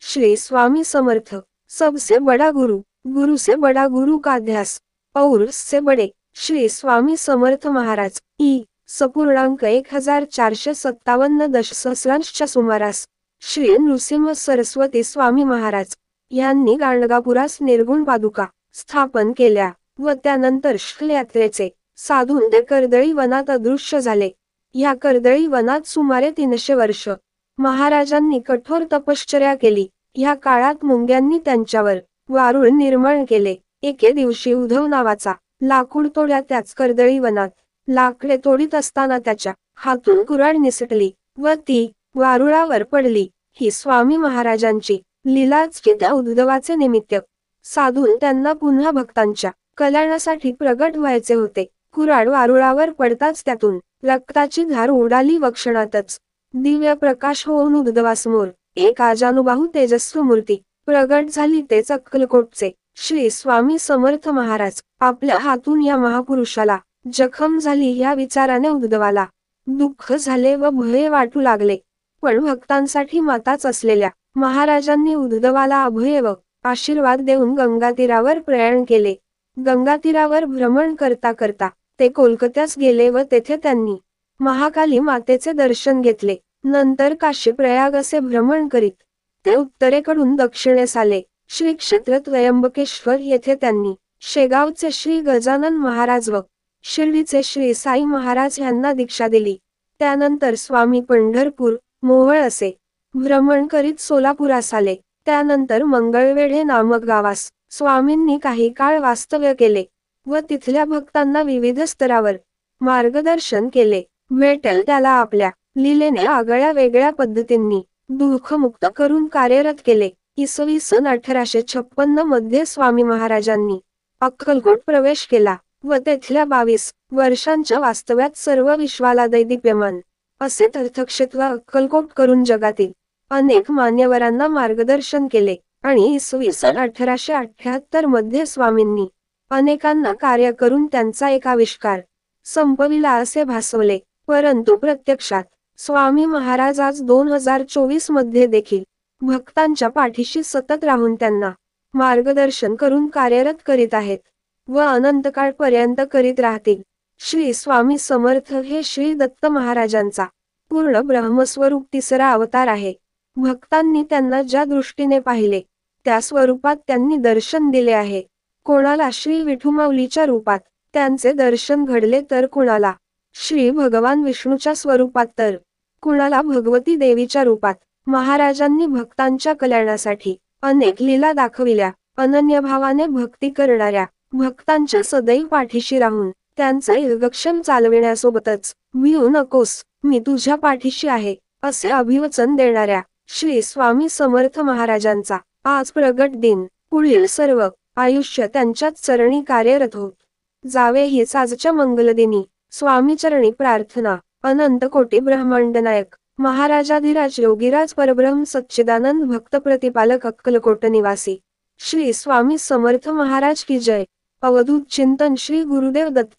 श्री स्वामी समर्थ। सबसे बड़ा गुरु, गुरु से बड़ा गुरु का अध्यास, और उससे बड़े श्री स्वामी समर्थ महाराज इ. स. 1457 सुमारास श्री नृसिंह सरस्वती स्वामी महाराज यांनी गाणगापुरास निर्गुण पादुका स्थापन केल्या व त्यानंतर यात्रेचे साधून ते कर्दळी वनात अदृश्य झाले। या कर्दळी वनात सुमारे 300 वर्ष महाराजांनी कठोर तपश्चर्या केली। या काळात मुंग्यांनी त्यांच्यावर वारुळ निर्माण केले। एके दिवशी उद्धव नावाचा लाकूड तोड्या त्याच कर्दळी वनात लाकडे तोडीत असताना त्याच्या हातून कुऱ्हाड निसटली व ती वारुळावर पडली। ही स्वामी महाराजांची लीलाच की त्या उद्धवाचे निमित्त साधून त्यांना पुन्हा भक्तांच्या कल्याणासाठी प्रगट व्हायचे होते। कुऱ्हाड वारुळावर पडताच त्यातून रक्ताची धार उडाली व क्षणातच दिव्य प्रकाश होऊन उद्धवासमोर एक आजानुबाहू तेजस्वी मूर्ती प्रगट झाली। तेच अक्कलकोटचे श्री स्वामी समर्थ महाराज। आपल्या हातून या महापुरुषाला जखम झाली या विचाराने उद्धवाला दुःख झाले व भय वाटू लागले। पण भक्तांसाठी माताच असलेल्या महाराजांनी उद्धवाला अभय व आशीर्वाद देऊन गंगातीरावर प्रयाण केले। गंगातीरावर भ्रमण करता करता ते कोलकात्यास गेले व तेथे त्यांनी महाकाली मातेचे दर्शन घेतले। नंतर काशी प्रयाग असे भ्रमण करीत ते उत्तरेकडून दक्षिणेस आले। श्री क्षेत्र त्र्यंबकेश्वर येथे त्यांनी शेगावचे श्री गजानन महाराज व शिर्डीचे श्री साई महाराज यांना दीक्षा दिली। त्यानंतर स्वामी पंढरपूर, मोहोळ असे भ्रमण करीत सोलापुरास आले। त्यानंतर मंगळवेढे नामक गावास स्वामींनी काही काळ वास्तव्य केले व तिथल्या भक्तांना विविध स्तरावर मार्गदर्शन केले। भेटेल त्याला आपल्या लीलेने आगळ्या वेगळ्या पद्धतींनी दुःखमुक्त करून कार्यरत केले। इसवी सन 1856 मध्ये स्वामी महाराजांनी अक्कलकोट प्रवेश केला व तेथल्या 22 वर्षांच्या वास्तव्यात सर्व विश्वाला दैदिप्यमान असे तीर्थक्षेत्र अक्कलकोट करून जगातील अनेक मान्यवरांना मार्गदर्शन केले आणि इसवी सन 1878 मध्ये स्वामींनी अनेकांना कार्य करून त्यांचा एक आविष्कार संपविला असे भासवले। परंतु प्रत्यक्षात स्वामी महाराज आज 2024 मध्ये देखील भक्तांच्या पाठीशी सतत राहून त्यांना मार्गदर्शन करून कार्यरत करीत आहेत व अनंतकाळपर्यंत करीत राहतील। श्री स्वामी समर्थ हे श्री दत्त महाराजांचा पूर्ण ब्रह्मस्वरूप तिसरा अवतार आहे। भक्तांनी त्यांना ज्या दृष्टीने पाहिले त्या स्वरूपात त्यांनी दर्शन दिले आहे। कोणाला श्री विठुमाऊलीच्या रूपात त्यांचे दर्शन घडले तर कुणाला श्री भगवान विष्णूच्या स्वरूपात तर कुणाला भगवती देवीच्या रूपात। महाराजांनी भक्तांच्या कल्याणासाठी अनेक लीला दाखविल्या। अनन्यभावाने भक्ती करणाऱ्या भक्तांच्या सदैव पाठीशी राहून त्यांचे योगक्षेम चालविण्यासोबतच भिऊ नकोस मी तुझ्या पाठीशी आहे असे अभिवचन देणाऱ्या श्री स्वामी समर्थ महाराजांचा आज प्रगट दिन। पुढील सर्व आयुष्य त्यांच्याच चरणी कार्यरत होत जावे हीच आजच्या मंगलदिनी स्वामीचरणी प्रार्थना। अनंत कोटी ब्रह्मांडनायक महाराजाधिराज योगीराज परब्रह्म सच्चिदानंद भक्त प्रतिपालक अक्कलकोट निवासी श्री स्वामी समर्थ महाराज की जय। अवधूत चिंतन श्री गुरुदेव दत्त।